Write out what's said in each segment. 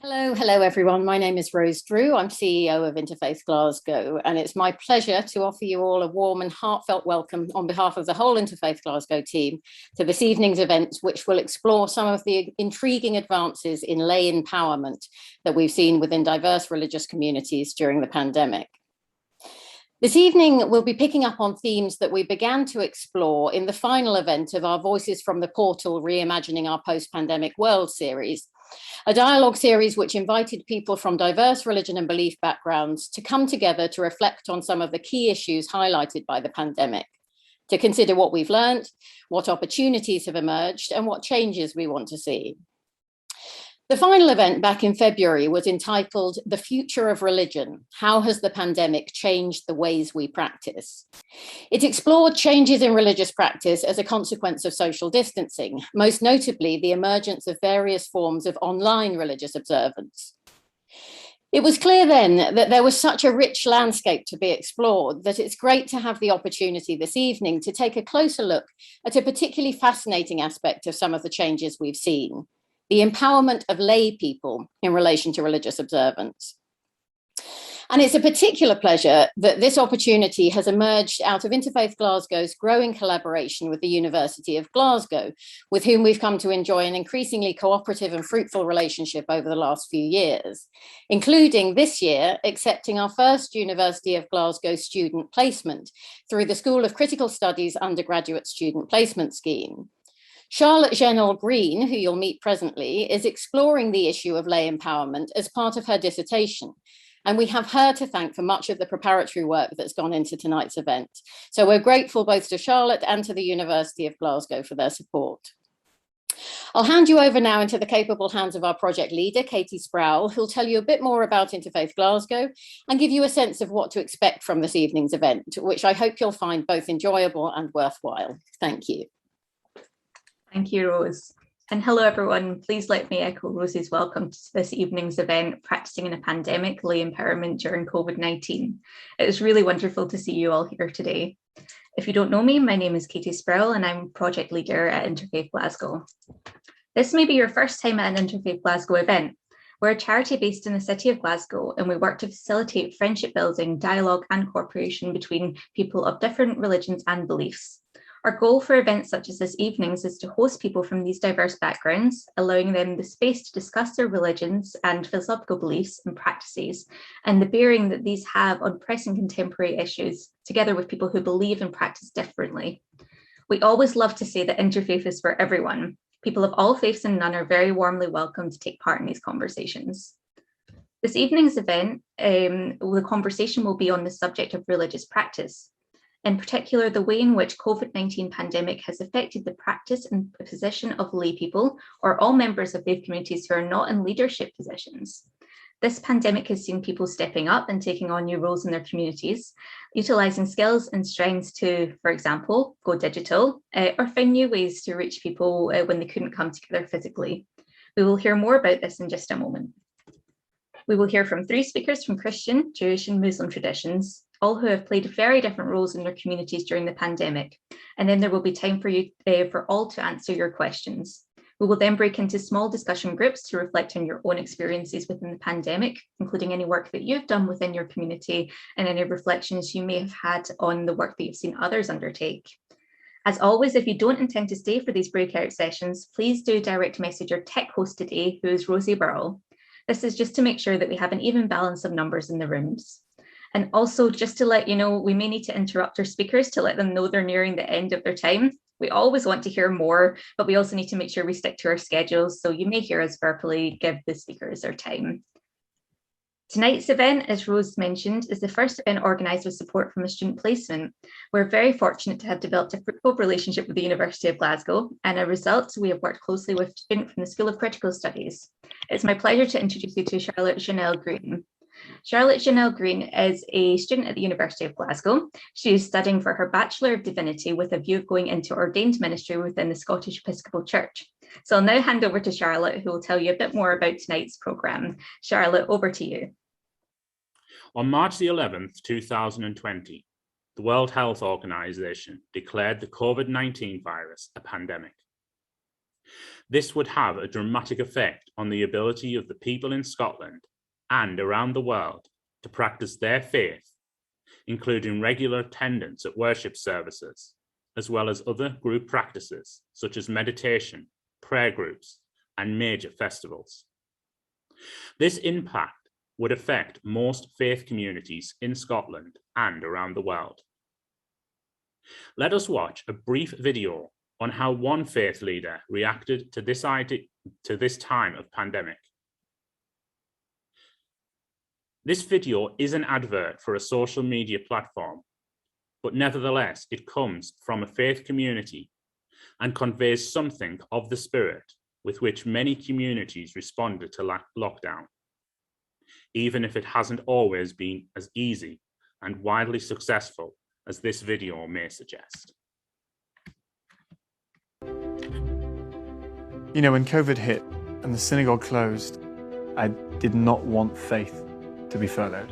Hello everyone. My name is Rose Drew. I'm CEO of Interfaith Glasgow, and it's my pleasure to offer you all a warm and heartfelt welcome on behalf of the whole Interfaith Glasgow team to this evening's event, which will explore some of the intriguing advances in lay empowerment that we've seen within diverse religious communities during the pandemic. This evening, we'll be picking up on themes that we began to explore in the final event of our Voices from the Portal Reimagining Our Post-Pandemic World series, a dialogue series which invited people from diverse religion and belief backgrounds to come together to reflect on some of the key issues highlighted by the pandemic, to consider what we've learned, what opportunities have emerged, and what changes we want to see. The final event back in February was entitled The Future of Religion: How Has the Pandemic Changed the Ways We Practice? It explored changes in religious practice as a consequence of social distancing, most notably the emergence of various forms of online religious observance. It was clear then that there was such a rich landscape to be explored that it's great to have the opportunity this evening to take a closer look at a particularly fascinating aspect of some of the changes we've seen: the empowerment of lay people in relation to religious observance. And it's a particular pleasure that this opportunity has emerged out of Interfaith Glasgow's growing collaboration with the University of Glasgow, with whom we've come to enjoy an increasingly cooperative and fruitful relationship over the last few years, including this year accepting our first University of Glasgow student placement through the School of Critical Studies undergraduate student placement scheme. Sharlotte Jennell Green, who you'll meet presently, is exploring the issue of lay empowerment as part of her dissertation. And we have her to thank for much of the preparatory work that's gone into tonight's event. So we're grateful both to Sharlotte and to the University of Glasgow for their support. I'll hand you over now into the capable hands of our project leader, Katie Sproul, who'll tell you a bit more about Interfaith Glasgow and give you a sense of what to expect from this evening's event, which I hope you'll find both enjoyable and worthwhile. Thank you. Thank you, Rose. And hello, everyone. Please let me echo Rose's welcome to this evening's event, Practicing in a Pandemic, Lay Empowerment During COVID-19. It is really wonderful to see you all here today. If you don't know me, my name is Katie Sproul and I'm project leader at Interfaith Glasgow. This may be your first time at an Interfaith Glasgow event. We're a charity based in the city of Glasgow, and we work to facilitate friendship building, dialogue and cooperation between people of different religions and beliefs. Our goal for events such as this evening's is to host people from these diverse backgrounds, allowing them the space to discuss their religions and philosophical beliefs and practices, and the bearing that these have on pressing contemporary issues, together with people who believe and practice differently. We always love to say that interfaith is for everyone. People of all faiths and none are very warmly welcome to take part in these conversations. This evening's event, the conversation will be on the subject of religious practice. In particular, the way in which COVID-19 pandemic has affected the practice and position of lay people, or all members of faith communities who are not in leadership positions. This pandemic has seen people stepping up and taking on new roles in their communities, utilising skills and strengths to, for example, go digital, or find new ways to reach people when they couldn't come together physically. We will hear more about this in just a moment. We will hear from 3 speakers from Christian, Jewish and Muslim traditions, all who have played very different roles in their communities during the pandemic. And then there will be time for you for all to answer your questions. We will then break into small discussion groups to reflect on your own experiences within the pandemic, including any work that you've done within your community and any reflections you may have had on the work that you've seen others undertake. As always, if you don't intend to stay for these breakout sessions, please do direct message your tech host today, who is Rosie Burrell. This is just to make sure that we have an even balance of numbers in the rooms. And also, just to let you know, we may need to interrupt our speakers to let them know they're nearing the end of their time. We always want to hear more, but we also need to make sure we stick to our schedules. So you may hear us verbally give the speakers their time. Tonight's event, as Rose mentioned, is the first event organised with support from a student placement. We're very fortunate to have developed a fruitful relationship with the University of Glasgow, and as a result, we have worked closely with a student from the School of Critical Studies. It's my pleasure to introduce you to Sharlotte Jennell Green. Sharlotte Jennell Green is a student at the University of Glasgow. She is studying for her Bachelor of Divinity with a view of going into ordained ministry within the Scottish Episcopal Church. So I'll now hand over to Sharlotte, who will tell you a bit more about tonight's programme. Sharlotte, over to you. On March the 11th, 2020, the World Health Organization declared the COVID-19 virus a pandemic. This would have a dramatic effect on the ability of the people in Scotland and around the world to practice their faith, including regular attendance at worship services, as well as other group practices such as meditation, prayer groups, and major festivals. This impact would affect most faith communities in Scotland and around the world. Let us watch a brief video on how one faith leader reacted to this time of pandemic. This video is an advert for a social media platform, but nevertheless, it comes from a faith community and conveys something of the spirit with which many communities responded to lockdown, even if it hasn't always been as easy and widely successful as this video may suggest. You know, when COVID hit and the synagogue closed, I did not want faith to be furloughed.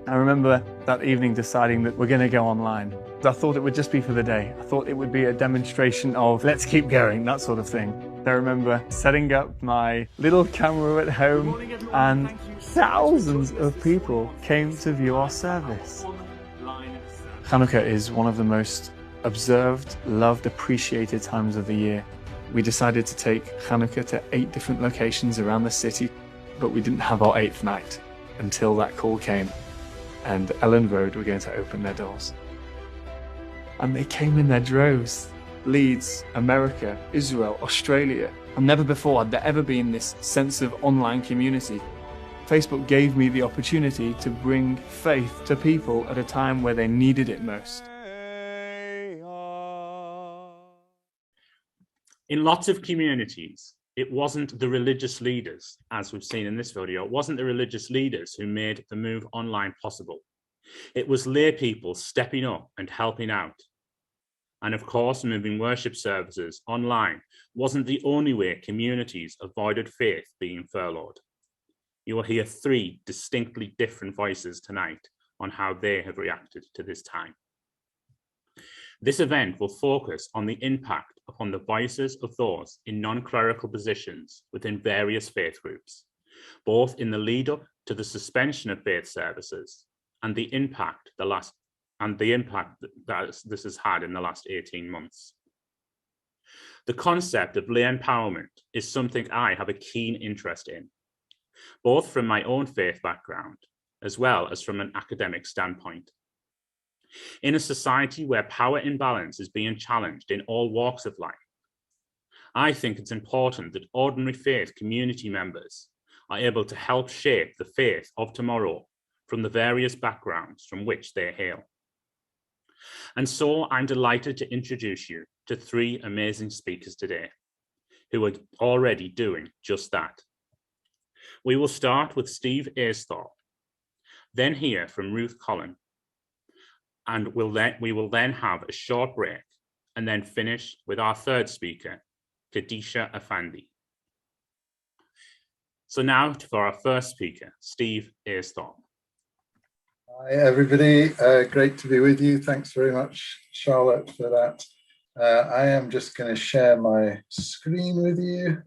I remember that evening deciding that we're going to go online. I thought it would just be for the day. I thought it would be a demonstration of let's keep going, that sort of thing. I remember setting up my little camera at home and thousands of people came to view our service. Hanukkah is one of the most observed, loved, appreciated times of the year. We decided to take Hanukkah to 8 different locations around the city, but we didn't have our 8th night until that call came and Ellen Road were going to open their doors. And they came in their droves. Leeds, America, Israel, Australia. And never before had there ever been this sense of online community. Facebook gave me the opportunity to bring faith to people at a time where they needed it most. In lots of communities, it wasn't the religious leaders, as we've seen in this video, it wasn't the religious leaders who made the move online possible. It was lay people stepping up and helping out. And of course, moving worship services online wasn't the only way communities avoided faith being furloughed. You will hear 3 distinctly different voices tonight on how they have reacted to this time. This event will focus on the impact upon the voices of those in non-clerical positions within various faith groups, both in the lead up to the suspension of faith services and the impact that this has had in the last 18 months. The concept of lay empowerment is something I have a keen interest in, both from my own faith background, as well as from an academic standpoint. In a society where power imbalance is being challenged in all walks of life, I think it's important that ordinary faith community members are able to help shape the faith of tomorrow from the various backgrounds from which they hail. And so I'm delighted to introduce you to 3 amazing speakers today who are already doing just that. We will start with Steve Aisthorpe, then hear from Ruth Colin, and we will then have a short break and then finish with our 3rd speaker, Khadija Afandi. So now for our first speaker, Steve Aisthorpe. Hi everybody, great to be with you. Thanks very much, Charlotte, for that. I am just going to share my screen with you.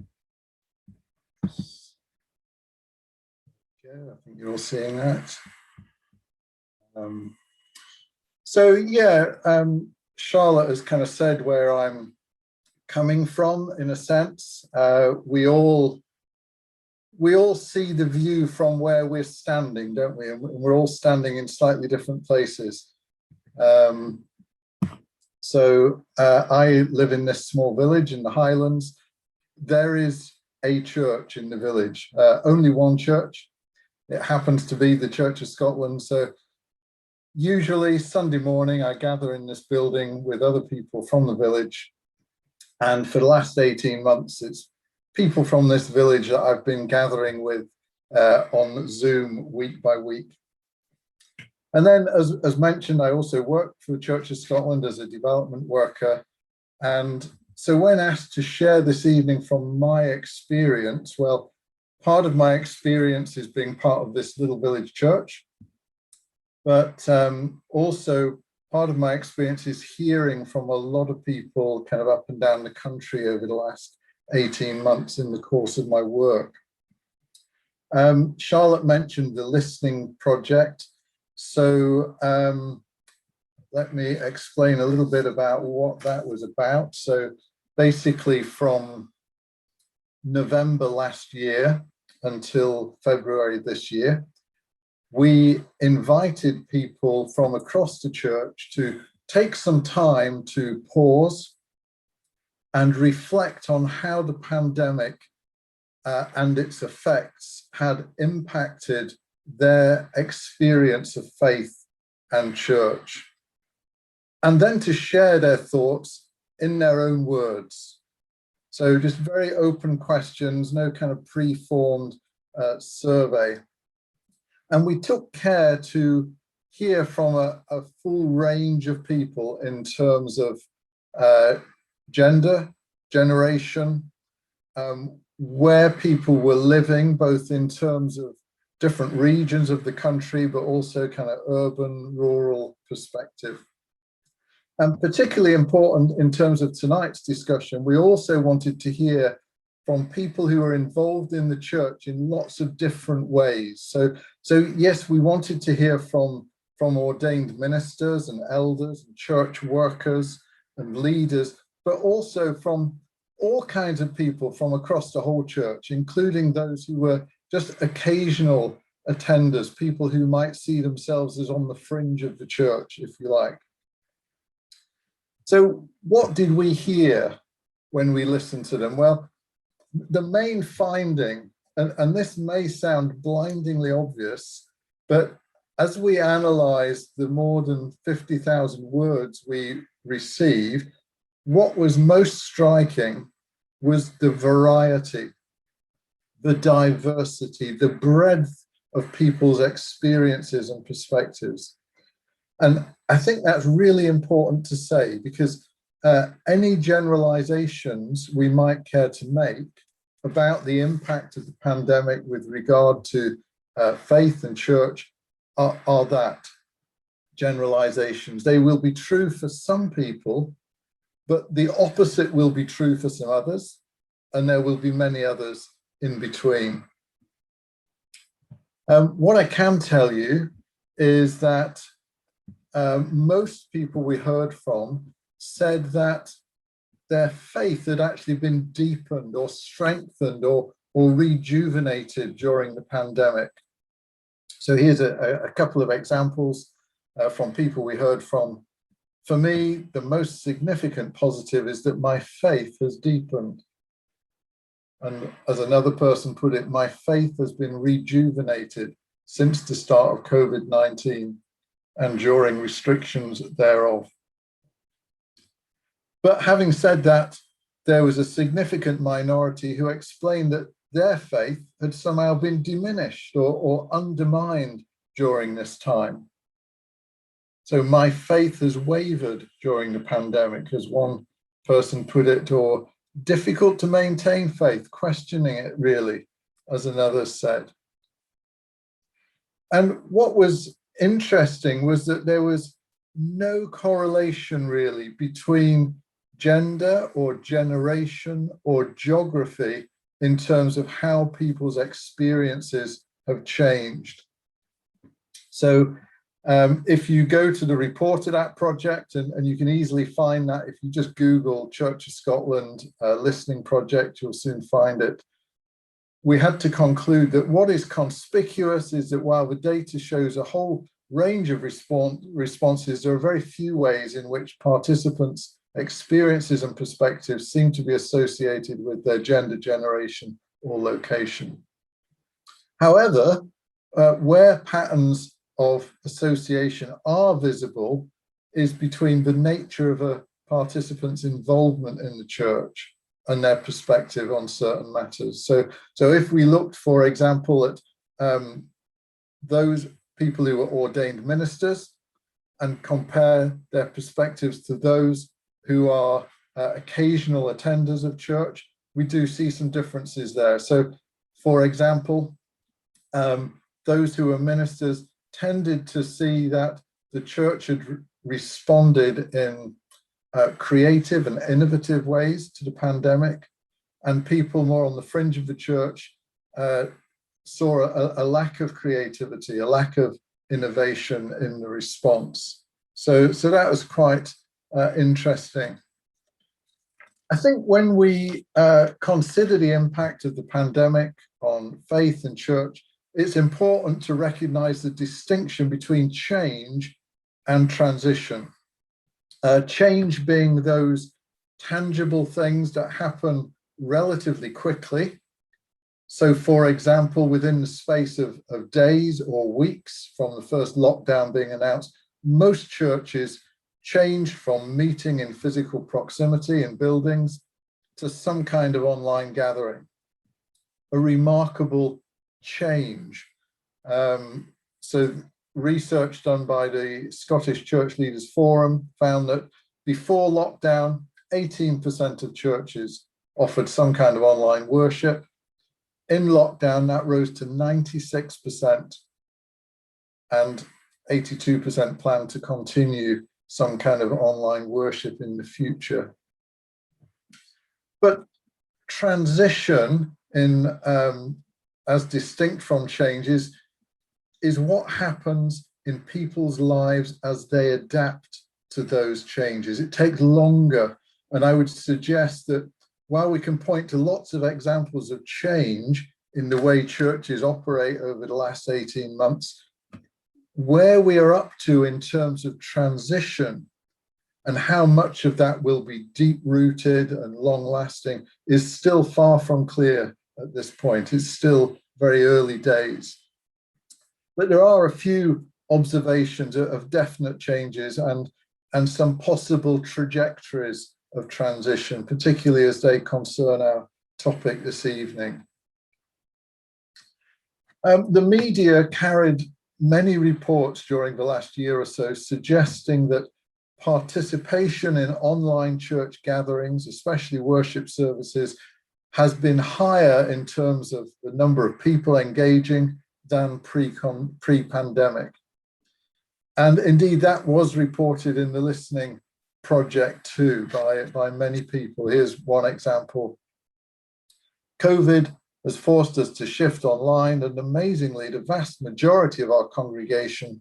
Okay, I think you're all seeing that. So yeah, Charlotte has kind of said where I'm coming from, in a sense. We all see the view from where we're standing, don't we? And we're all standing in slightly different places. So I live in this small village in the Highlands. There is a church in the village, only one church. It happens to be the Church of Scotland. So usually Sunday morning, I gather in this building with other people from the village. And for the last 18 months, it's people from this village that I've been gathering with on Zoom week by week. And then, as mentioned, I also work for the Church of Scotland as a development worker. And so when asked to share this evening from my experience, well, part of my experience is being part of this little village church. But also part of my experience is hearing from a lot of people kind of up and down the country over the last 18 months in the course of my work. Charlotte mentioned the listening project. So let me explain a little bit about what that was about. So basically from November last year until February this year, we invited people from across the church to take some time to pause and reflect on how the pandemic and its effects had impacted their experience of faith and church, and then to share their thoughts in their own words. So just very open questions, no kind of pre-formed survey. And we took care to hear from a full range of people in terms of gender, generation, where people were living, both in terms of different regions of the country, but also kind of urban, rural perspective. And particularly important in terms of tonight's discussion, we also wanted to hear from people who are involved in the church in lots of different ways. So yes, we wanted to hear from ordained ministers and elders and church workers and leaders, but also from all kinds of people from across the whole church, including those who were just occasional attenders, people who might see themselves as on the fringe of the church, if you like. So what did we hear when we listened to them? Well, the main finding, and this may sound blindingly obvious, but as we analysed the more than 50,000 words we received, what was most striking was the variety, the diversity, the breadth of people's experiences and perspectives. And I think that's really important to say, because any generalizations we might care to make about the impact of the pandemic with regard to faith and church are that, generalizations. They will be true for some people, but the opposite will be true for some others, and there will be many others in between. What I can tell you is that most people we heard from said that their faith had actually been deepened or strengthened or rejuvenated during the pandemic. So here's a couple of examples from people we heard from. For me, the most significant positive is that my faith has deepened. And as another person put it, my faith has been rejuvenated since the start of COVID-19 and during restrictions thereof. But having said that, there was a significant minority who explained that their faith had somehow been diminished or undermined during this time. So my faith has wavered during the pandemic, as one person put it, or difficult to maintain faith, questioning it really, as another said. And what was interesting was that there was no correlation really between gender or generation or geography in terms of how people's experiences have changed. So if you go to the Reported At project, and you can easily find that if you just Google Church of Scotland listening project, you'll soon find it. We had to conclude that what is conspicuous is that while the data shows a whole range of responses, there are very few ways in which participants' experiences and perspectives seem to be associated with their gender, generation, or location. However, where patterns of association are visible is between the nature of a participant's involvement in the church and their perspective on certain matters. So if we looked, for example, at those people who are ordained ministers and compare their perspectives to those who are occasional attenders of church, we do see some differences there. So, for example, those who are ministers tended to see that the church had responded in creative and innovative ways to the pandemic, and people more on the fringe of the church saw a lack of creativity, a lack of innovation in the response. So that was quite interesting. I think when we consider the impact of the pandemic on faith and church, it's important to recognize the distinction between change and transition. Change being those tangible things that happen relatively quickly. So, for example, within the space of days or weeks from the first lockdown being announced, most churches changed from meeting in physical proximity in buildings to some kind of online gathering. A remarkable change. So research done by the Scottish Church Leaders Forum found that before lockdown, 18% of churches offered some kind of online worship. In lockdown, that rose to 96%, and 82% plan to continue some kind of online worship in the future. But transition in as distinct from changes is what happens in people's lives as they adapt to those changes. It takes longer, and I would suggest that while we can point to lots of examples of change in the way churches operate over the last 18 months, where we are up to in terms of transition and how much of that will be deep-rooted and long-lasting is still far from clear at this point. It's still very early days. But there are a few observations of definite changes and some possible trajectories of transition, particularly as they concern our topic this evening. The media carried many reports during the last year or so suggesting that participation in online church gatherings, especially worship services, has been higher in terms of the number of people engaging than pre-pandemic. And indeed, that was reported in the listening project too by many people. Here's one example. COVID has forced us to shift online, and amazingly, the vast majority of our congregation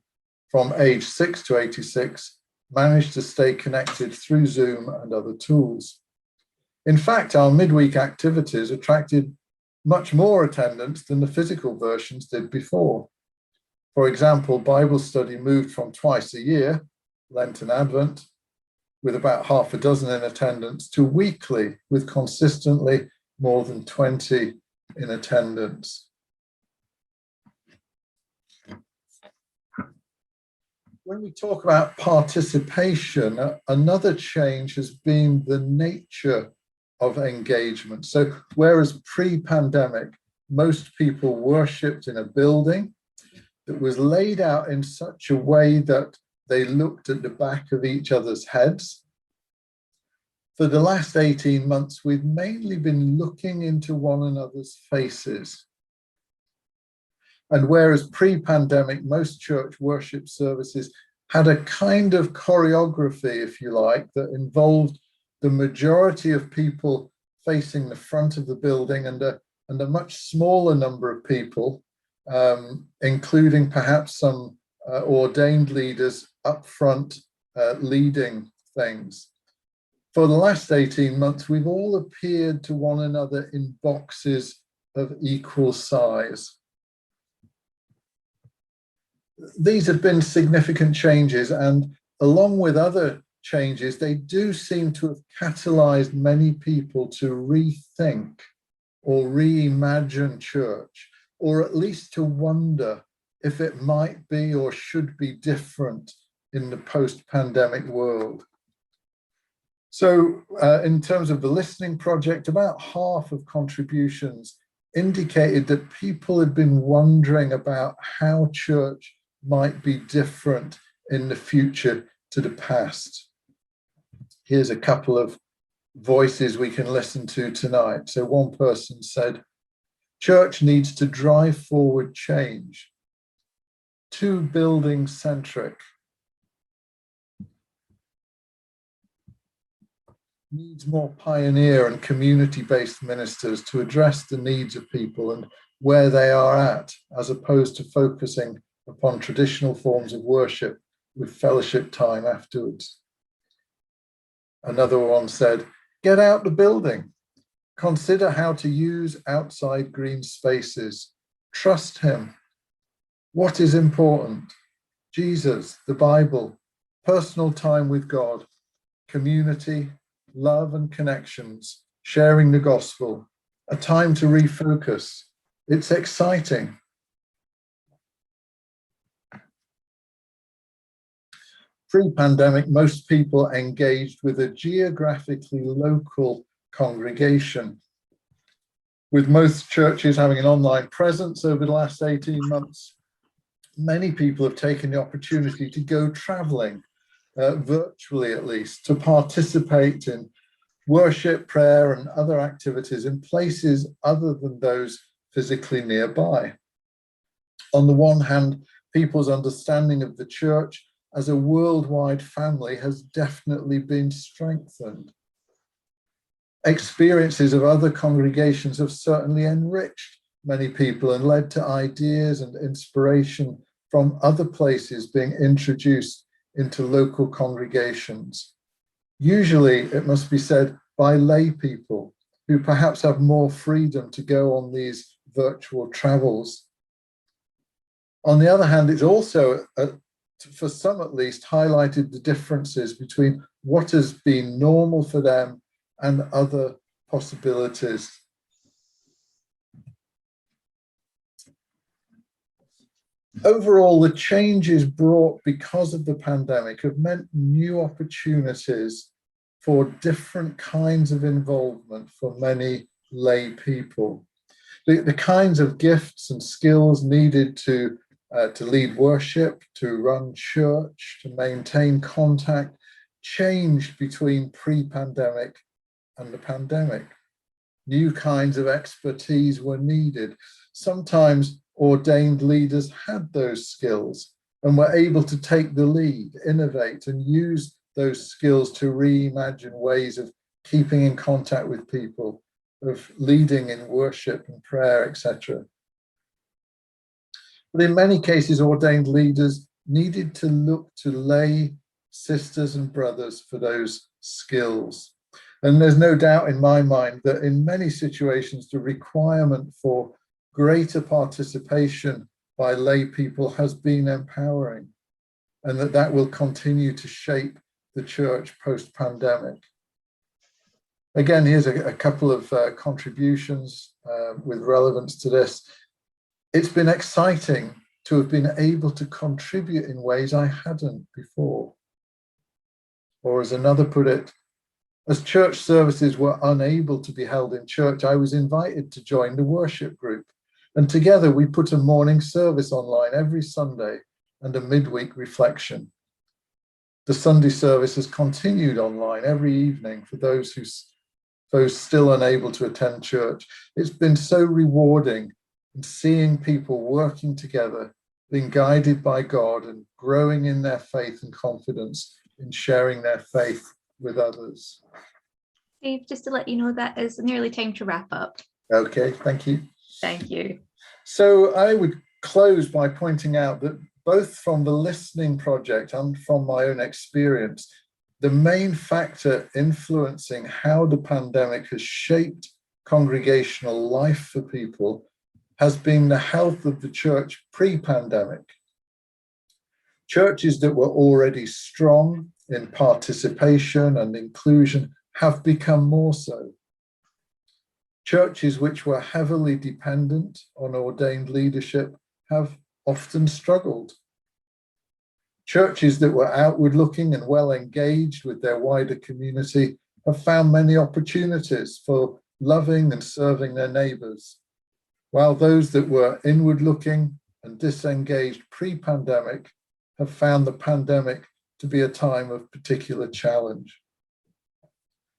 from age 6 to 86 managed to stay connected through Zoom and other tools. In fact, our midweek activities attracted much more attendance than the physical versions did before. For example, Bible study moved from twice a year, Lent and Advent, with about half a dozen in attendance, to weekly, with consistently more than 20 in attendance. When we talk about participation, another change has been the nature of engagement. So whereas pre-pandemic, most people worshipped in a building that was laid out in such a way that they looked at the back of each other's heads, for the last 18 months, we've mainly been looking into one another's faces. And whereas pre-pandemic, most church worship services had a kind of choreography, if you like, that involved the majority of people facing the front of the building and a much smaller number of people, including perhaps some ordained leaders up front leading things. For the last 18 months, we've all appeared to one another in boxes of equal size. These have been significant changes, and along with other changes, they do seem to have catalyzed many people to rethink or reimagine church, or at least to wonder if it might be or should be different in the post-pandemic world. So in terms of the listening project, about half of contributions indicated that people had been wondering about how church might be different in the future to the past. Here's a couple of voices we can listen to tonight. So one person said, church needs to drive forward change, too building centric. needs more pioneer and community-based ministers to address the needs of people and where they are at, as opposed to focusing upon traditional forms of worship with fellowship time afterwards. Another one said, get out the building. Consider how to use outside green spaces. Trust him. What is important? Jesus, the Bible, personal time with God, community, love and connections, sharing the gospel, a time to refocus. It's exciting. Pre-pandemic, most people engaged with a geographically local congregation. With most churches having an online presence over the last 18 months, many people have taken the opportunity to go traveling, virtually at least, to participate in worship, prayer, and other activities in places other than those physically nearby. On the one hand, people's understanding of the church as a worldwide family has definitely been strengthened. Experiences of other congregations have certainly enriched many people and led to ideas and inspiration from other places being introduced into local congregations. Usually, it must be said, by lay people who perhaps have more freedom to go on these virtual travels. On the other hand, it's also, for some at least, highlighted the differences between what has been normal for them and other possibilities. Overall, the changes brought because of the pandemic have meant new opportunities for different kinds of involvement for many lay people. The kinds of gifts and skills needed to lead worship, to run church, to maintain contact, changed between pre-pandemic and the pandemic. New kinds of expertise were needed. Sometimes ordained leaders had those skills and were able to take the lead, innovate, and use those skills to reimagine ways of keeping in contact with people, of leading in worship and prayer, etc. But in many cases, ordained leaders needed to look to lay sisters and brothers for those skills. And there's no doubt in my mind that in many situations, the requirement for greater participation by lay people has been empowering, and that will continue to shape the church post-pandemic. Again, here's a couple of contributions with relevance to this. It's been exciting to have been able to contribute in ways I hadn't before. Or as another put it, as church services were unable to be held in church, I was invited to join the worship group. And together we put a morning service online every Sunday and a midweek reflection. The Sunday service has continued online every evening for those still unable to attend church. It's been so rewarding in seeing people working together, being guided by God and growing in their faith and confidence in sharing their faith with others. Dave, just to let you know that is nearly time to wrap up. Okay, thank you. Thank you. So I would close by pointing out that both from the listening project and from my own experience, the main factor influencing how the pandemic has shaped congregational life for people has been the health of the church pre-pandemic. Churches that were already strong in participation and inclusion have become more so. Churches which were heavily dependent on ordained leadership have often struggled. Churches that were outward looking and well engaged with their wider community have found many opportunities for loving and serving their neighbours, while those that were inward looking and disengaged pre-pandemic have found the pandemic to be a time of particular challenge.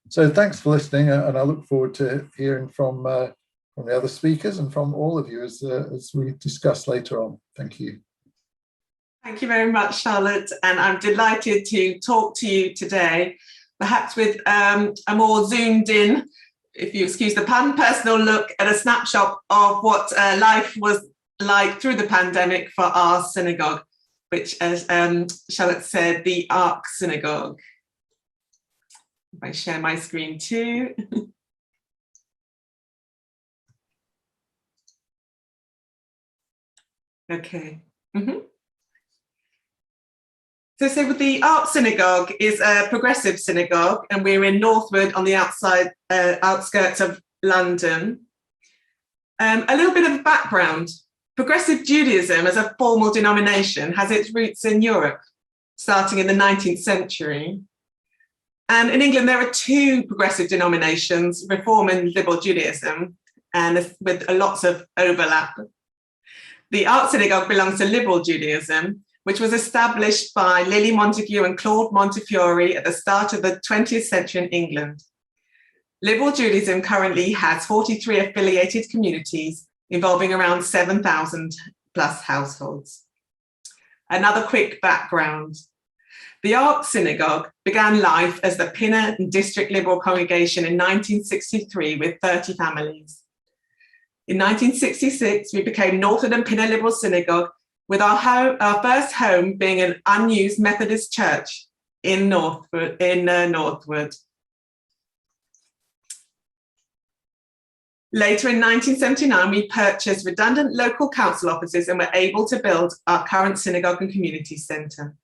So thanks for listening, and I look forward to hearing from the other speakers and from all of you as we discuss later on. Thank you. Thank you very much, Charlotte, and I'm delighted to talk to you today perhaps with a more zoomed in, if you excuse the pun, personal look at a snapshot of what life was like through the pandemic for our synagogue, which, as Charlotte said, the Ark Synagogue. If I share my screen too. Okay. So the Ark Synagogue is a progressive synagogue, and we're in Northwood on the outskirts of London. A little bit of background. Progressive Judaism as a formal denomination has its roots in Europe, starting in the 19th century. And in England, there are two progressive denominations, Reform and Liberal Judaism, and with lots of overlap. The Ark Synagogue belongs to Liberal Judaism, which was established by Lily Montague and Claude Montefiore at the start of the 20th century in England. Liberal Judaism currently has 43 affiliated communities involving around 7,000 plus households. Another quick background. The Ark Synagogue began life as the Pinner and District Liberal Congregation in 1963 with 30 families. In 1966, we became Northwood and Pinner Liberal Synagogue, with our first home being an unused Methodist church in Northwood. Later in 1979, we purchased redundant local council offices and were able to build our current synagogue and community centre.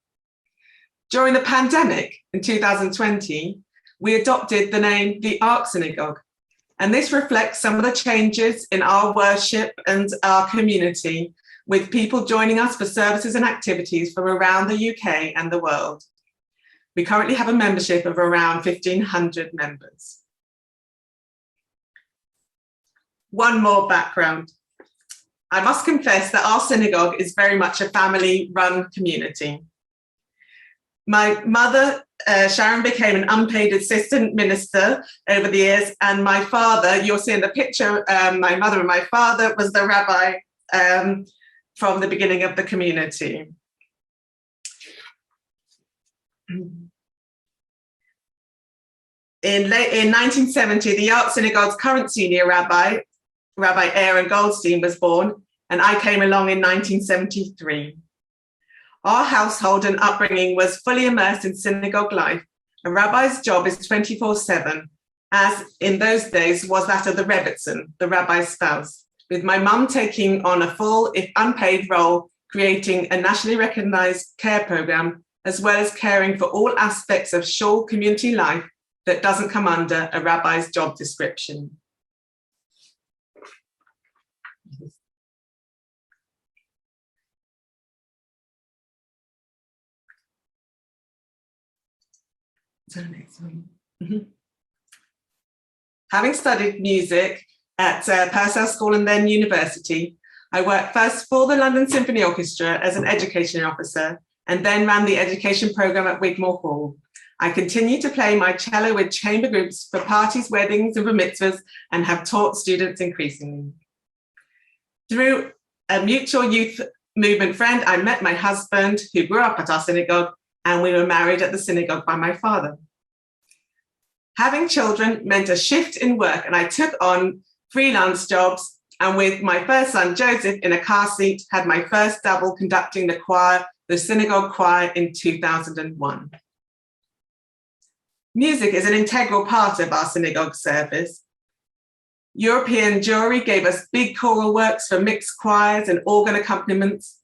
During the pandemic in 2020, we adopted the name the Ark Synagogue, and this reflects some of the changes in our worship and our community, with people joining us for services and activities from around the UK and the world. We currently have a membership of around 1,500 members. One more background. I must confess that our synagogue is very much a family-run community. My mother, Sharon, became an unpaid assistant minister over the years, and my father, you'll see in the picture, my mother and my father was the rabbi from the beginning of the community. In 1970, the Ark Synagogue's current senior rabbi, Rabbi Aaron Goldstein, was born, and I came along in 1973. Our household and upbringing was fully immersed in synagogue life. A rabbi's job is 24/7, as in those days was that of the rebbitzin, the rabbi's spouse, with my mum taking on a full, if unpaid, role, creating a nationally recognized care program, as well as caring for all aspects of shul community life that doesn't come under a rabbi's job description. So next one. Having studied music at Purcell School and then university, I worked first for the London Symphony Orchestra as an education officer, and then ran the education program at Wigmore Hall. I continue to play my cello with chamber groups for parties, weddings, and bar mitzvahs, and have taught students increasingly. Through a mutual youth movement friend, I met my husband, who grew up at our synagogue, and we were married at the synagogue by my father. Having children meant a shift in work, and I took on freelance jobs, and with my first son, Joseph, in a car seat, had my first double conducting the choir, the synagogue choir, in 2001. Music is an integral part of our synagogue service. European Jewry gave us big choral works for mixed choirs and organ accompaniments.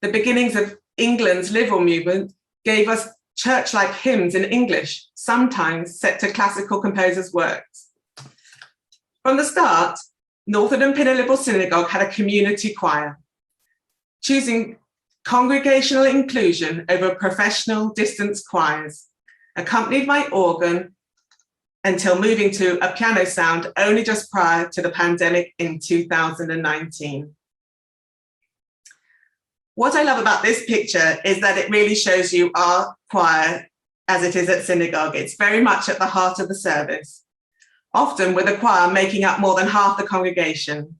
The beginnings of England's liberal movement gave us church-like hymns in English, sometimes set to classical composers' works. From the start, Northwood and Pinner Liberal Synagogue had a community choir, choosing congregational inclusion over professional distance choirs, accompanied by organ, until moving to a piano sound only just prior to the pandemic in 2019. What I love about this picture is that it really shows you our choir as it is at synagogue. It's very much at the heart of the service, often with a choir making up more than half the congregation.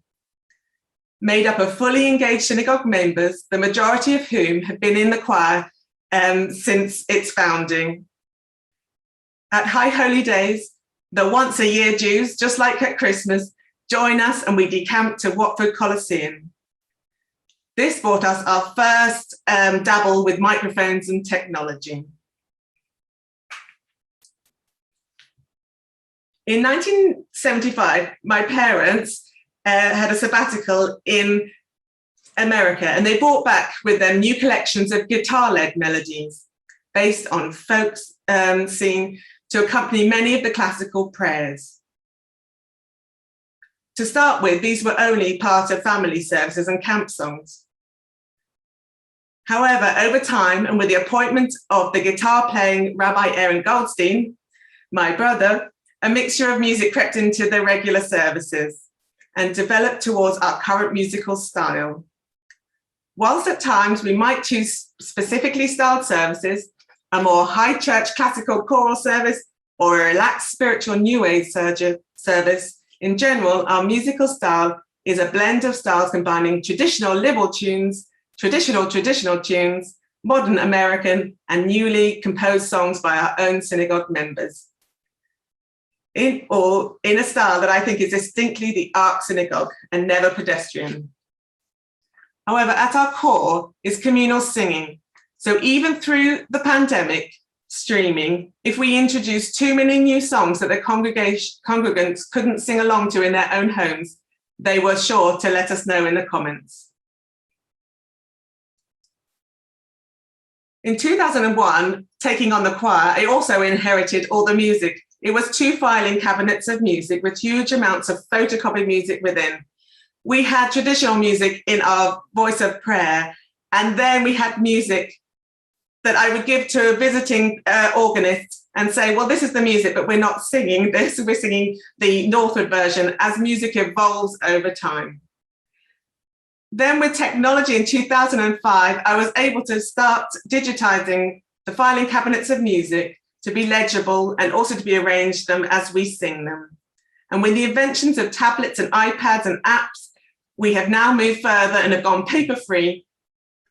Made up of fully engaged synagogue members, the majority of whom have been in the choir since its founding. At High Holy Days, the once-a-year Jews, just like at Christmas, join us and we decamp to Watford Coliseum. This brought us our first dabble with microphones and technology. In 1975, my parents had a sabbatical in America, and they brought back with them new collections of guitar-led melodies based on folk singing to accompany many of the classical prayers. To start with, these were only part of family services and camp songs. However, over time, and with the appointment of the guitar-playing Rabbi Aaron Goldstein, my brother, a mixture of music crept into the regular services and developed towards our current musical style. Whilst at times we might choose specifically styled services, a more high church classical choral service, or a relaxed spiritual new age service, in general, our musical style is a blend of styles combining traditional liberal tunes, traditional tunes, modern American, and newly composed songs by our own synagogue members. In a style that I think is distinctly the Ark Synagogue and never pedestrian. However, at our core is communal singing. So even through the pandemic, streaming, if we introduced too many new songs that the congregants couldn't sing along to in their own homes, they were sure to let us know in the comments. In 2001, taking on the choir, I also inherited all the music. It was 2 filing cabinets of music with huge amounts of photocopied music within. We had traditional music in our voice of prayer, and then we had music that I would give to a visiting organist and say, well, this is the music, but we're not singing this, we're singing the Northwood version as music evolves over time. Then with technology in 2005, I was able to start digitizing the filing cabinets of music to be legible and also to be arranged them as we sing them. And with the inventions of tablets and iPads and apps, we have now moved further and have gone paper-free,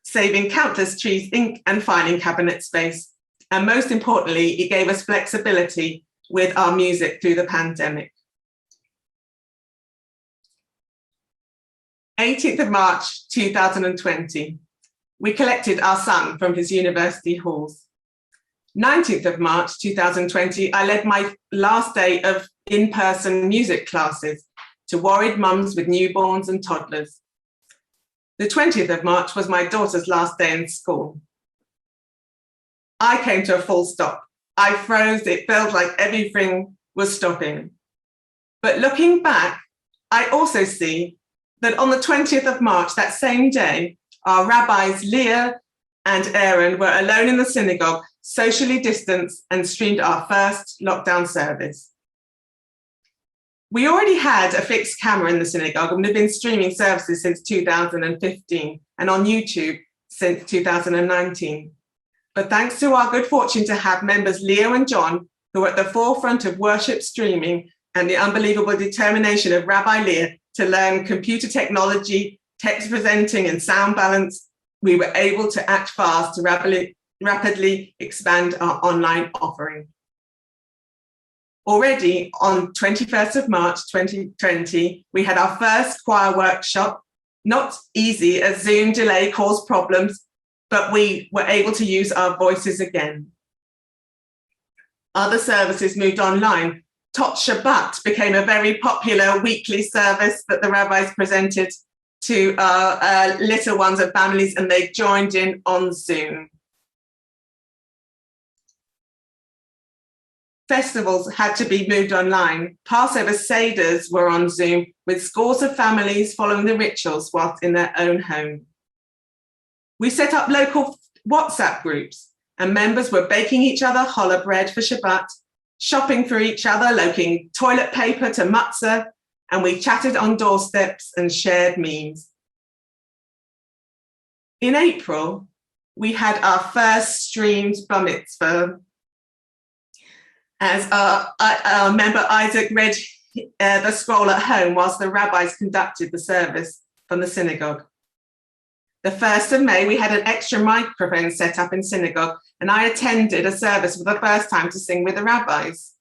saving countless trees, ink and filing cabinet space. And most importantly, it gave us flexibility with our music through the pandemic. 18th of March, 2020, we collected our son from his university halls. 19th of March, 2020, I led my last day of in-person music classes to worried mums with newborns and toddlers. The 20th of March was my daughter's last day in school. I came to a full stop. I froze, it felt like everything was stopping. But looking back, I also see that on the 20th of March, that same day, our rabbis, Leah and Aaron, were alone in the synagogue, socially distanced, and streamed our first lockdown service. We already had a fixed camera in the synagogue and we've been streaming services since 2015 and on YouTube since 2019. But thanks to our good fortune to have members Leo and John, who are at the forefront of worship streaming, and the unbelievable determination of Rabbi Leah to learn computer technology, text presenting, and sound balance, we were able to act fast to rapidly expand our online offering. Already on 21st of March 2020, we had our first choir workshop. Not easy as Zoom delay caused problems, but we were able to use our voices again. Other services moved online. Tot Shabbat became a very popular weekly service that the rabbis presented to our little ones and families, and they joined in on Zoom. Festivals had to be moved online. Passover Seders were on Zoom with scores of families following the rituals whilst in their own home. We set up local WhatsApp groups and members were baking each other challah bread for Shabbat, shopping for each other, locating toilet paper to matzah, and we chatted on doorsteps and shared memes. In April, we had our first streamed bar mitzvah, as our member Isaac read the scroll at home whilst the rabbis conducted the service from the synagogue. The 1st of May, we had an extra microphone set up in synagogue, and I attended a service for the first time to sing with the rabbis.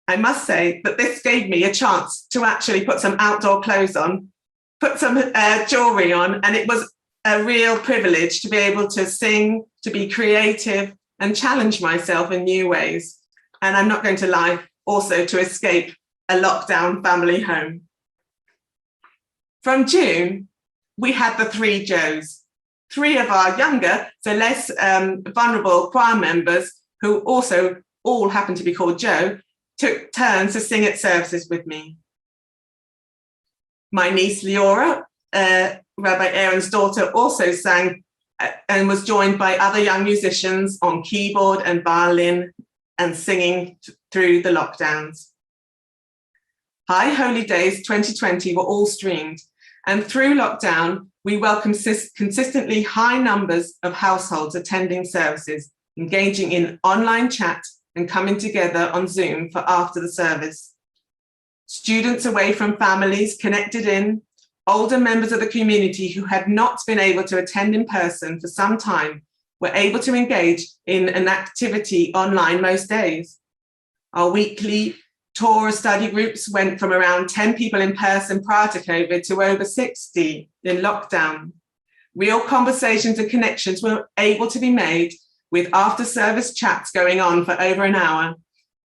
I must say that this gave me a chance to actually put some outdoor clothes on, put some jewelry on, and it was a real privilege to be able to sing, to be creative, and challenge myself in new ways. And I'm not going to lie, also to escape a lockdown family home. From June, we had the 3 Joes, 3 of our younger, so less vulnerable choir members, who also all happen to be called Joe, took turns to sing at services with me. My niece Leora, Rabbi Aaron's daughter, also sang and was joined by other young musicians on keyboard and violin and singing through the lockdowns. High Holy Days 2020 were all streamed, and through lockdown, we welcomed consistently high numbers of households attending services, engaging in online chat and coming together on Zoom for after the service. Students away from families connected in, older members of the community who had not been able to attend in person for some time were able to engage in an activity online most days. Our weekly Torah study groups went from around 10 people in person prior to COVID to over 60 in lockdown. Real conversations and connections were able to be made with after-service chats going on for over an hour.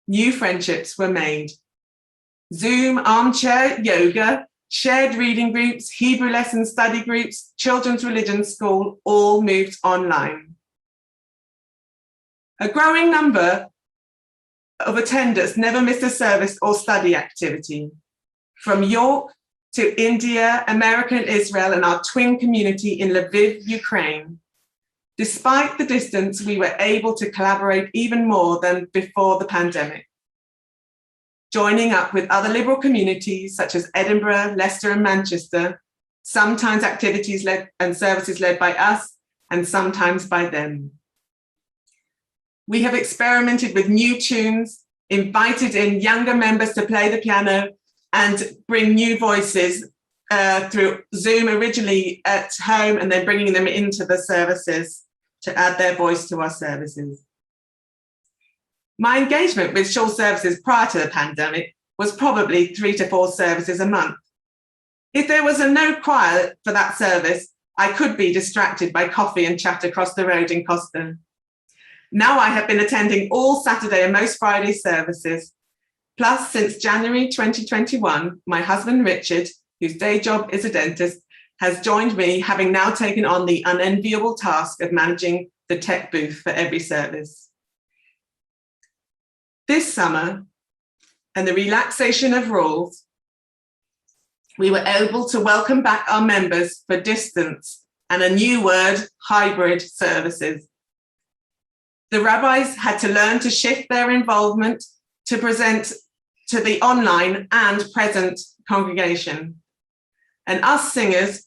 New friendships were made. Zoom, armchair, yoga, shared reading groups, Hebrew lesson study groups, children's religion school, all moved online. A growing number of attenders never missed a service or study activity. From York to India, America and Israel, and our twin community in Lviv, Ukraine. Despite the distance, we were able to collaborate even more than before the pandemic. Joining up with other liberal communities such as Edinburgh, Leicester and Manchester, sometimes activities led and services led by us and sometimes by them. We have experimented with new tunes, invited in younger members to play the piano and bring new voices through Zoom, originally at home, and then bringing them into the services to add their voice to our services. My engagement with shul services prior to the pandemic was probably 3 to 4 services a month. If there was a no choir for that service, I could be distracted by coffee and chat across the road in Costa. Now I have been attending all Saturday and most Friday services. Plus, since January 2021, my husband Richard, whose day job is a dentist, has joined me, having now taken on the unenviable task of managing the tech booth for every service. This summer, and the relaxation of rules, we were able to welcome back our members for distance and a new word, hybrid services. The rabbis had to learn to shift their involvement to present to the online and present congregation. And us singers,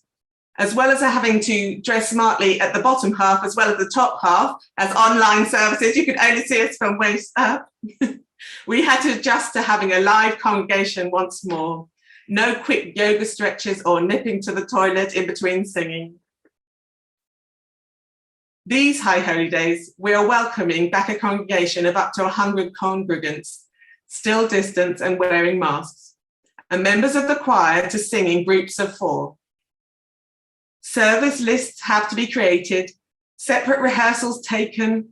as well as having to dress smartly at the bottom half as well as the top half as online services, you could only see us from waist up. We had to adjust to having a live congregation once more. No quick yoga stretches or nipping to the toilet in between singing. These High Holy Days, we are welcoming back a congregation of up to 100 congregants, still distant and wearing masks, and members of the choir to sing in groups of 4. Service lists have to be created, separate rehearsals taken,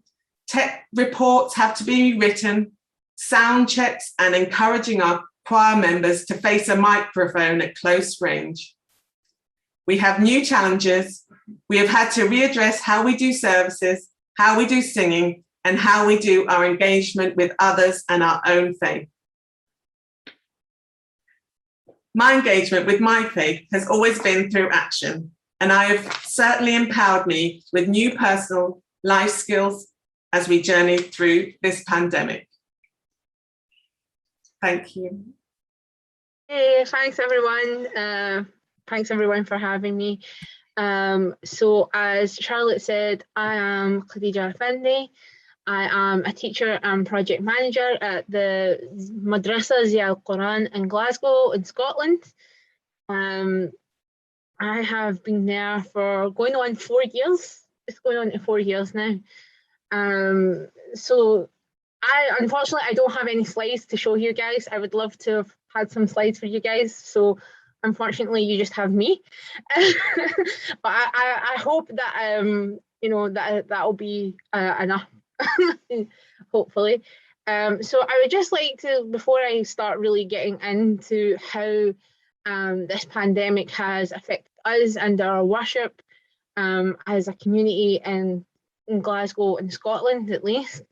tech reports have to be written, sound checks, and encouraging our choir members to face a microphone at close range. We have new challenges. We have had to readdress how we do services, how we do singing, and how we do our engagement with others and our own faith. My engagement with my faith has always been through action, and I have certainly empowered me with new personal life skills as we journey through this pandemic. Thank you. Hey, thanks everyone. Thanks everyone for having me. So as Charlotte said, I am Khadija Afandi. I am a teacher and project manager at the Madrasa Zia Al Quran in Glasgow in Scotland. I I have been there for going on 4 years. It's going on to 4 years now. So unfortunately, I don't have any slides to show you guys. I would love to have had some slides for you guys. So unfortunately, you just have me. But I hope that you know, that'll be enough. Hopefully. So I would just like to, before I start really getting into how this pandemic has affected us and our worship as a community in Glasgow and Scotland at least,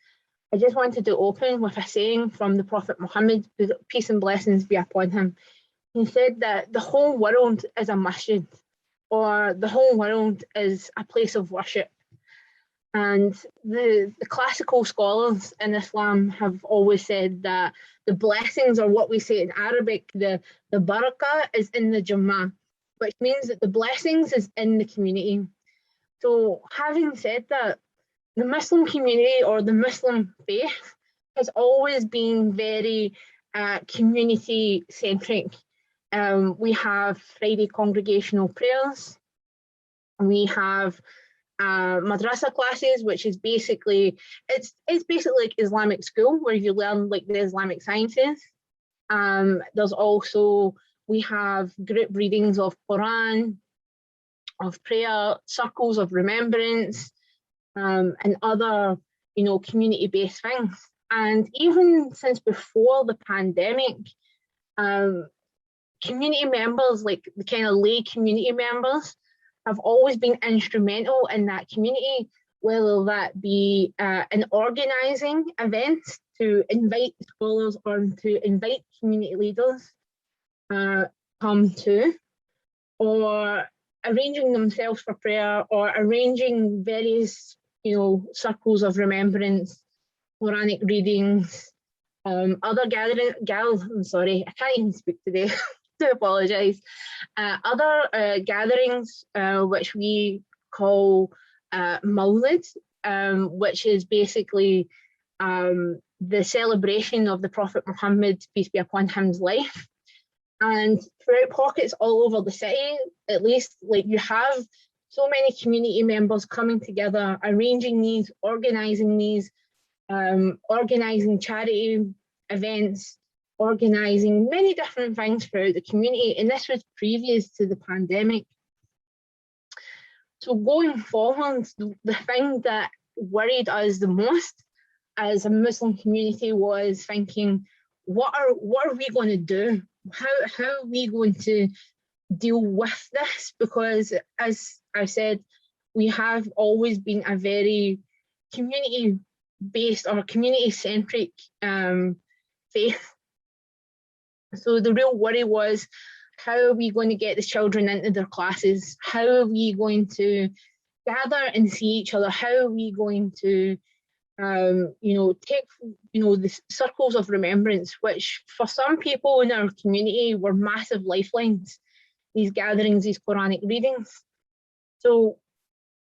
I just wanted to open with a saying from the Prophet Muhammad, peace and blessings be upon him. He said that the whole world is a masjid, or the whole world is a place of worship. And the classical scholars in Islam have always said that the blessings, or what we say in Arabic, the barakah, is in the Jummah, which means that the blessings is in the community. So having said that, the Muslim community, or the Muslim faith, has always been very community centric. We have Friday congregational prayers. We have madrasa classes, which is basically, it's basically like Islamic school where you learn like the Islamic sciences. There's also, we have group readings of Quran, of prayer, circles of remembrance, and other, you know, community-based things. And even since before the pandemic, community members, like the kind of lay community members, have always been instrumental in that community, whether that be in organising events to invite scholars or to invite community leaders come to, or arranging themselves for prayer, or arranging various, you know, circles of remembrance, Quranic readings, other I'm sorry, I can't even speak today. To apologise. Other gatherings, which we call Mawlid, which is basically the celebration of the Prophet Muhammad, peace be upon him's life. And throughout pockets all over the city, at least, like, you have so many community members coming together, arranging these, organising these, organising charity events, organising many different things throughout the community, and this was previous to the pandemic. So going forward, the thing that worried us the most as a Muslim community was thinking, what are we going to do? How are we going to deal with this? Because as I said, we have always been a very community-based or community-centric faith. So the real worry was, how are we going to get the children into their classes? How are we going to gather and see each other? How are we going to, you know, take, you know, the circles of remembrance, which for some people in our community were massive lifelines, these gatherings, these Quranic readings. So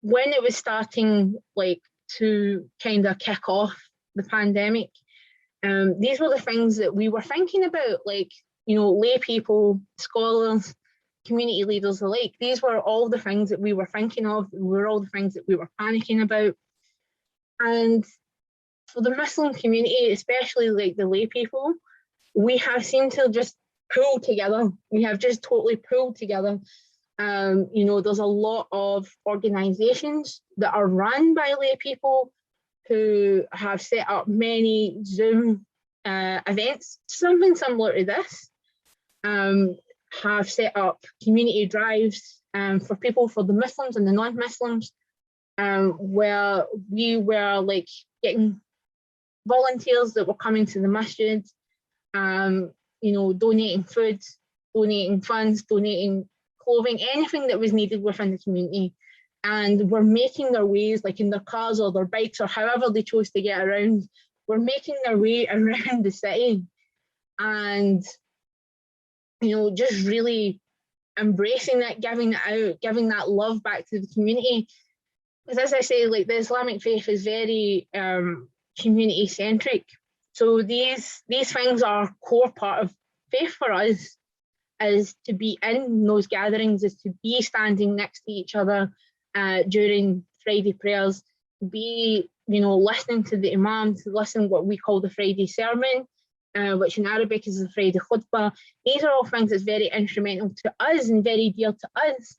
when it was starting, like, to kind of kick off the pandemic, these were the things that we were thinking about, like, you know, lay people, scholars, community leaders alike. These were all the things that we were thinking of, were all the things that we were panicking about. And for the Muslim community, especially like the lay people, we have seemed to just pull together. We have just totally pulled together. You know, there's a lot of organisations that are run by lay people who have set up many Zoom events, something similar to this, have set up community drives for people, for the Muslims and the non-Muslims, where we were like getting volunteers that were coming to the masjid, you know, donating food, donating funds, donating clothing, anything that was needed within the community. And were making their ways, like in their cars or their bikes or however they chose to get around, were making their way around the city, and, you know, just really embracing that, giving it out, giving that love back to the community. Because as I say, like, the Islamic faith is very community centric. So these things are a core part of faith for us. is to be in those gatherings, is to be standing next to each other during Friday prayers, to be, listening to the Imam, to listen what we call the Friday sermon, which in Arabic is the Friday khutbah. These are all things that's very instrumental to us and very dear to us.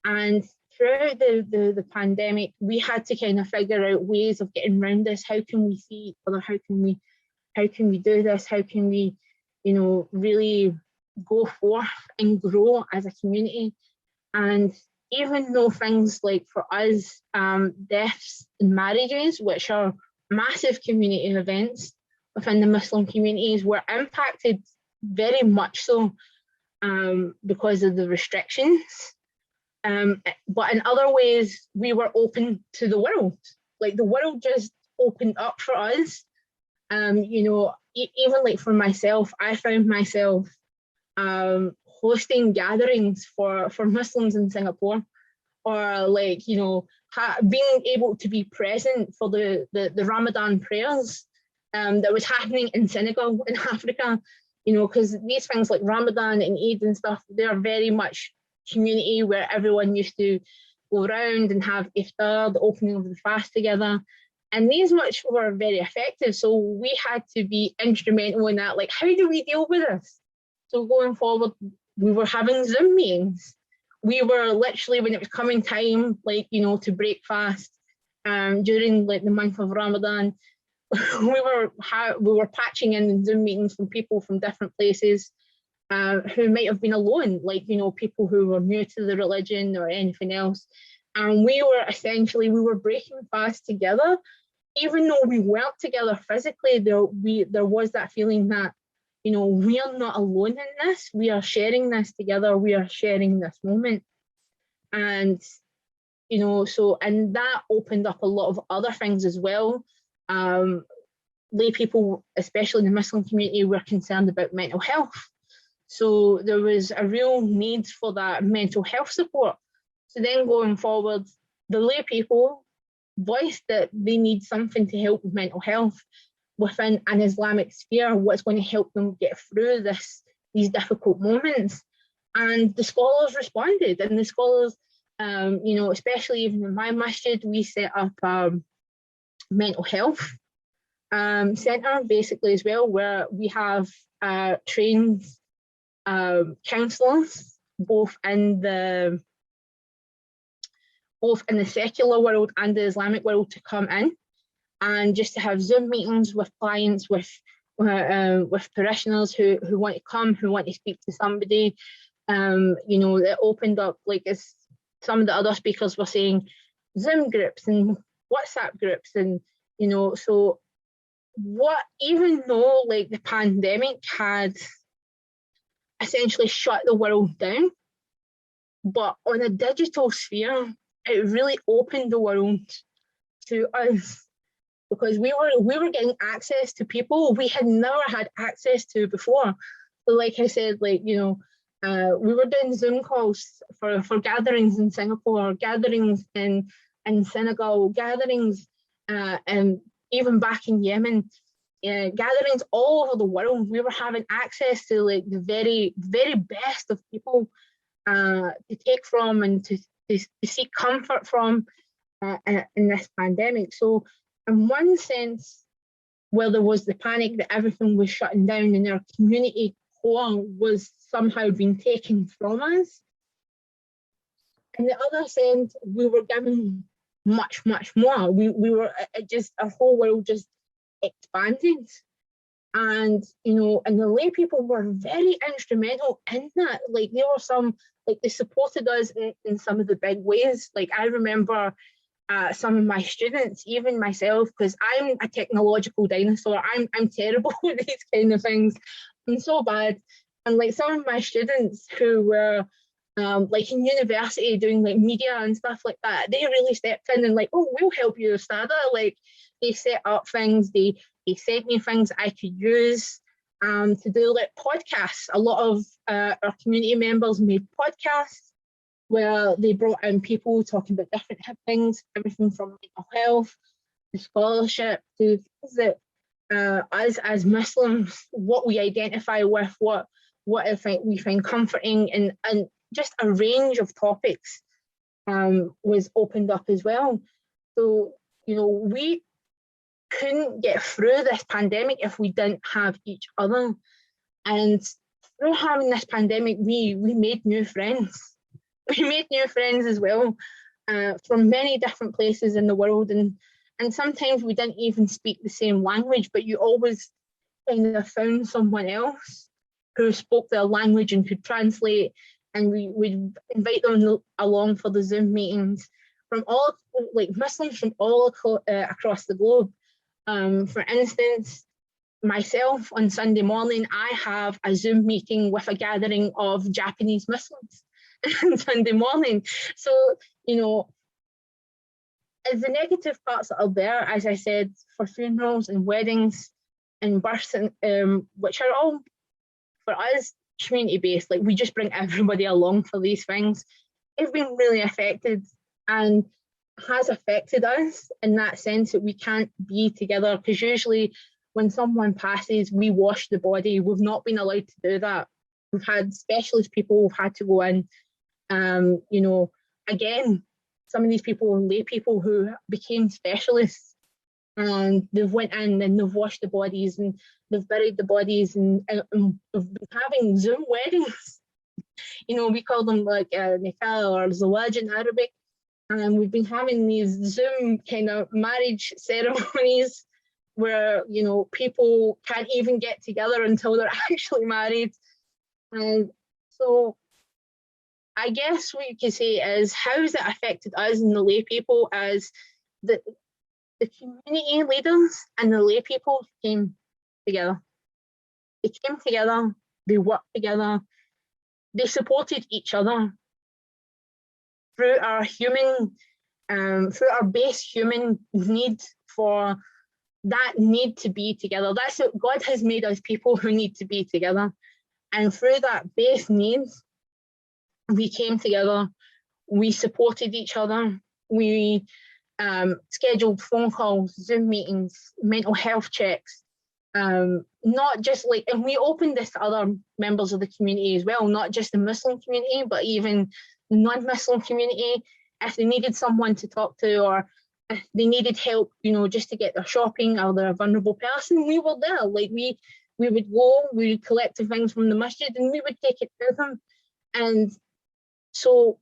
And throughout the pandemic, we had to kind of figure out ways of getting around this. How can we see each other? How can we do this? How can we, really go forth and grow as a community? And even though things like for us, deaths and marriages, which are massive community events within the Muslim communities, were impacted very much so because of the restrictions. But in other ways, we were open to the world. Like the world just opened up for us. Even like for myself, I found myself hosting gatherings for Muslims in Singapore, or like, being able to be present for the Ramadan prayers that was happening in Senegal in Africa, because these things like Ramadan and Eid and stuff, they're very much community where everyone used to go around and have iftar, the opening of the fast together. And these much were very effective. So we had to be instrumental in that. Like, how do we deal with this? So going forward, we were having Zoom meetings. We were literally, when it was coming time, like, to break fast during like the month of Ramadan, we were patching in Zoom meetings from people from different places who might have been alone, like, people who were new to the religion or anything else. And we were breaking fast together. Even though we weren't together physically, there was that feeling that, we are not alone in this. We are sharing this together. We are sharing this moment. And, and that opened up a lot of other things as well. Lay people, especially in the Muslim community, were concerned about mental health. So there was a real need for that mental health support. So then going forward, the lay people voiced that they need something to help with mental health within an Islamic sphere, what's going to help them get through these difficult moments. And the scholars responded, and the scholars, especially even in my masjid, we set up a mental health centre basically as well, where we have trained counsellors both in the secular world and the Islamic world to come in, and just to have Zoom meetings with clients, with parishioners who want to come, who want to speak to somebody. It opened up, like as some of the other speakers were saying, Zoom groups and WhatsApp groups, and so even though like the pandemic had essentially shut the world down, but on a digital sphere, it really opened the world to us, because we were getting access to people we had never had access to before. So like I said, like, we were doing Zoom calls for gatherings in Singapore, gatherings in Senegal, gatherings and even back in Yemen, gatherings all over the world. We were having access to like the very, very best of people to take from and to seek comfort from in this pandemic. So in one sense, where there was the panic that everything was shutting down and our community core was somehow being taken from us, in the other sense, we were given much, much more. We were just, our whole world just expanded. And, and the lay people were very instrumental in that. Like there were some, like they supported us in some of the big ways. Like I remember some of my students, even myself, because I'm a technological dinosaur. I'm terrible with these kind of things. I'm so bad. And like some of my students who were like in university doing like media and stuff like that, they really stepped in and like, oh, we'll help you, Ustadha. Like they set up things, they sent me things I could use to do like podcasts. A lot of our community members made podcasts where they brought in people talking about different things, everything from mental health to scholarship to things that us as Muslims, what we identify with, what what we find comforting, and just a range of topics was opened up as well. So, you know, we couldn't get through this pandemic if we didn't have each other. And through having this pandemic, we made new friends. We made new friends as well from many different places in the world. And sometimes we didn't even speak the same language, but you always kind of found someone else who spoke their language and could translate. And we would invite them along for the Zoom meetings from all, like Muslims from all across the globe. For instance, myself on Sunday morning, I have a Zoom meeting with a gathering of Japanese Muslims on Sunday morning. So, you know, as the negative parts that are there, as I said, for funerals and weddings and births, and which are all, for us, community-based, like we just bring everybody along for these things. It's been really affected and has affected us in that sense that we can't be together, because usually when someone passes, we wash the body. We've not been allowed to do that. We've had specialist people who've had to go in. You know, again, some of these people are lay people who became specialists, and they've went in and they've washed the bodies and they've buried the bodies, and they've been having Zoom weddings. You know, we call them like nikah or zawaj in Arabic. And we've been having these Zoom kind of marriage ceremonies where, you know, people can't even get together until they're actually married. And so I guess what you could say is, how has it affected us and the lay people as the community leaders and the lay people came together. They came together, they worked together, they supported each other through our human, through our base human need for that need to be together. That's what God has made us, people who need to be together. And through that base need, we came together, we supported each other, we scheduled phone calls, Zoom meetings, mental health checks, not just like, and we opened this to other members of the community as well, not just the Muslim community, but even the non-Muslim community. If they needed someone to talk to, or if they needed help, you know, just to get their shopping, or they're a vulnerable person, we were there. Like we would go, we would collect the things from the masjid and we would take it to them. And so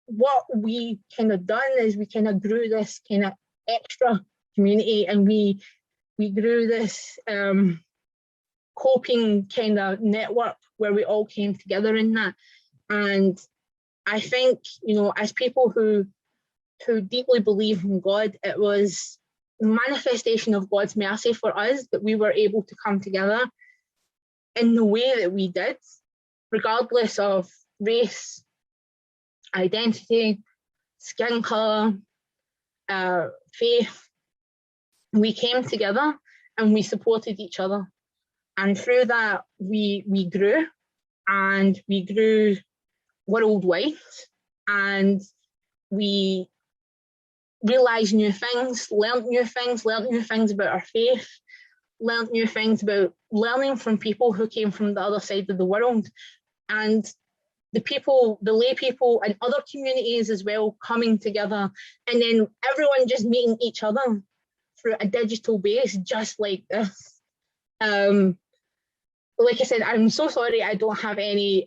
what we kind of done is we kind of grew this kind of extra community, and we grew this coping kind of network where we all came together in that. And I think, you know, as people who deeply believe in God, it was the manifestation of God's mercy for us that we were able to come together in the way that we did, regardless of race, identity, skin colour, faith. We came together and we supported each other. And through that, we grew, and we grew worldwide, and we realised new things, learned new things about our faith, learned new things about learning from people who came from the other side of the world. And the people, the lay people and other communities as well, coming together, and then everyone just meeting each other through a digital base just like this. Like I said, I'm so sorry I don't have any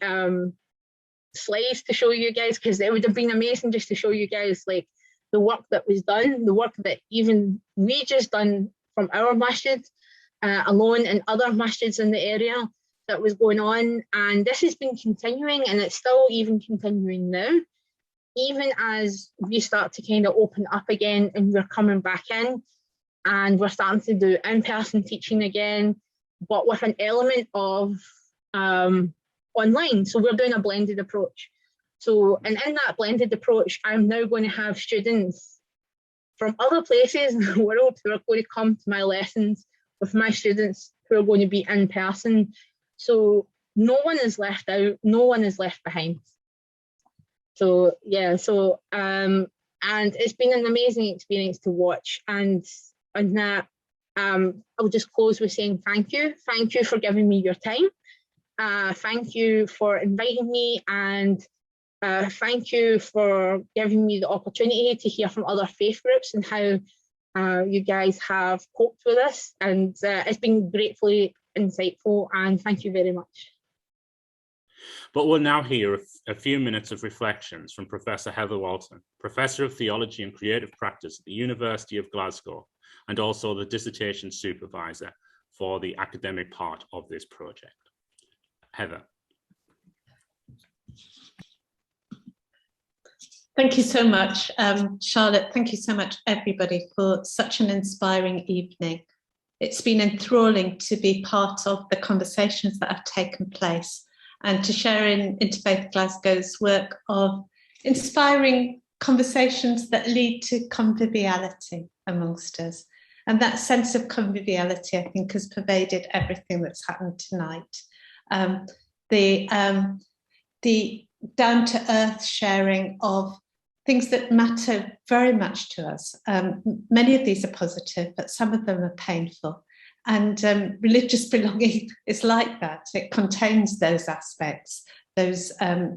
slides to show you guys, because it would have been amazing just to show you guys like the work that was done, the work that even we just done from our masjid alone, and other masjids in the area that was going on. And this has been continuing, and it's still even continuing now, even as we start to kind of open up again and we're coming back in and we're starting to do in-person teaching again, but with an element of online. So we're doing a blended approach. So, and in that blended approach, I'm now going to have students from other places in the world who are going to come to my lessons with my students who are going to be in person. So no one is left out, no one is left behind. So yeah, so and it's been an amazing experience to watch. And on that, I'll just close with saying thank you for giving me your time. thank you for inviting me, and thank you for giving me the opportunity to hear from other faith groups and how you guys have coped with this. And it's been gratefully insightful, and thank you very much. But we'll now hear a few minutes of reflections from Professor Heather Walton, Professor of Theology and Creative Practice at the University of Glasgow, and also the dissertation supervisor for the academic part of this project. Heather. Thank you so much, Charlotte. Thank you so much, everybody, for such an inspiring evening. It's been enthralling to be part of the conversations that have taken place and to share in Interfaith Glasgow's work of inspiring conversations that lead to conviviality amongst us. And that sense of conviviality, I think, has pervaded everything that's happened tonight. The down-to-earth sharing of things that matter very much to us. Many of these are positive, but some of them are painful. And religious belonging is like that. It contains those aspects, those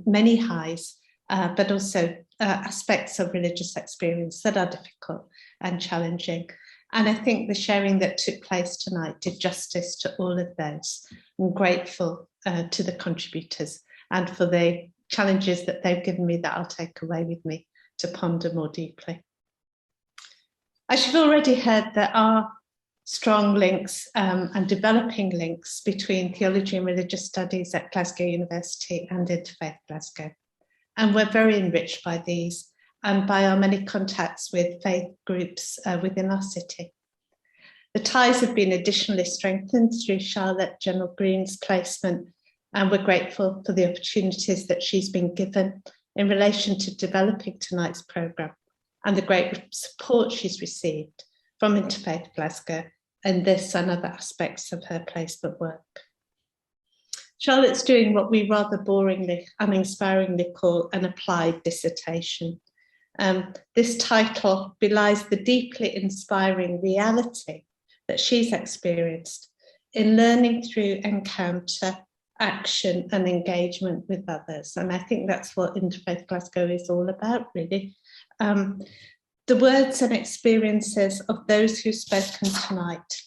many highs, but also aspects of religious experience that are difficult and challenging. And I think the sharing that took place tonight did justice to all of those. I'm grateful to the contributors and for the challenges that they've given me that I'll take away with me to ponder more deeply. As you've already heard, there are strong links and developing links between theology and religious studies at Glasgow University and Interfaith Glasgow. And we're very enriched by these and by our many contacts with faith groups within our city. The ties have been additionally strengthened through Sharlotte Jennell Green's placement, and we're grateful for the opportunities that she's been given in relation to developing tonight's programme and the great support she's received from Interfaith Glasgow and this and other aspects of her placement work. Charlotte's doing what we rather boringly, uninspiringly call an applied dissertation. This title belies the deeply inspiring reality that she's experienced in learning through encounter, action and engagement with others. And I think that's what Interfaith Glasgow is all about, really. The words and experiences of those who've spoken tonight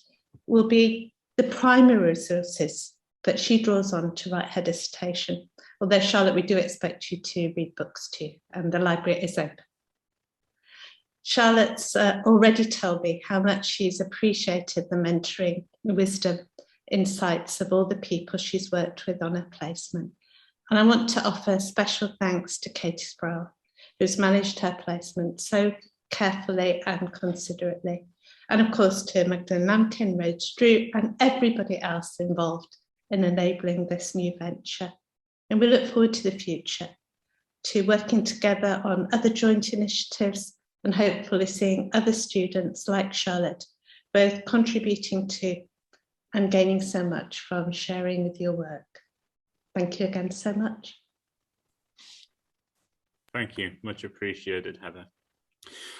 will be the primary resources that she draws on to write her dissertation. Although, Charlotte, we do expect you to read books too, and the library is open. Charlotte's already told me how much she's appreciated the mentoring, wisdom, insights of all the people she's worked with on her placement. And I want to offer special thanks to Katie Sproul, who's managed her placement so carefully and considerately. And of course to Magdalene Lampkin, Rose Drew, and everybody else involved in enabling this new venture. And we look forward to the future, to working together on other joint initiatives and hopefully seeing other students like Charlotte, both contributing to and gaining so much from sharing with your work. Thank you again so much. Thank you, much appreciated, Heather.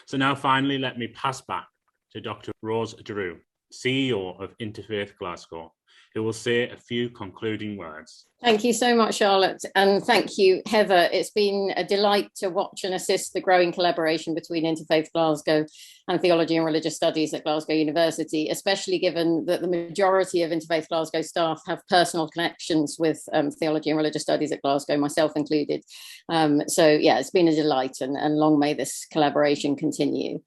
So now finally, let me pass back to Dr. Rose Drew, CEO of Interfaith Glasgow, who will say a few concluding words. Thank you so much, Charlotte, and thank you, Heather. It's been a delight to watch and assist the growing collaboration between Interfaith Glasgow and Theology and Religious Studies at Glasgow University, especially given that the majority of Interfaith Glasgow staff have personal connections with Theology and Religious Studies at Glasgow, myself included. So yeah, it's been a delight, and long may this collaboration continue.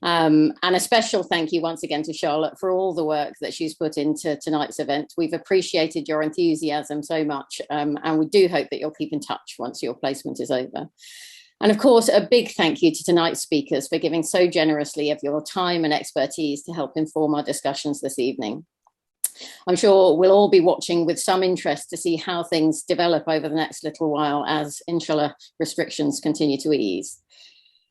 And a special thank you once again to Charlotte for all the work that she's put into tonight's event. We've appreciated your enthusiasm so much, and we do hope that you'll keep in touch once your placement is over. And of course, a big thank you to tonight's speakers for giving so generously of your time and expertise to help inform our discussions this evening. I'm sure we'll all be watching with some interest to see how things develop over the next little while as, inshallah, restrictions continue to ease.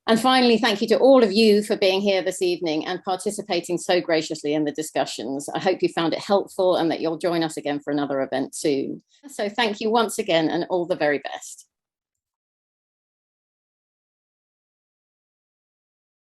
And finally, thank you to all of you for being here this evening and participating so graciously in the discussions. I hope you found it helpful and that you'll join us again for another event soon. So thank you once again and all the very best.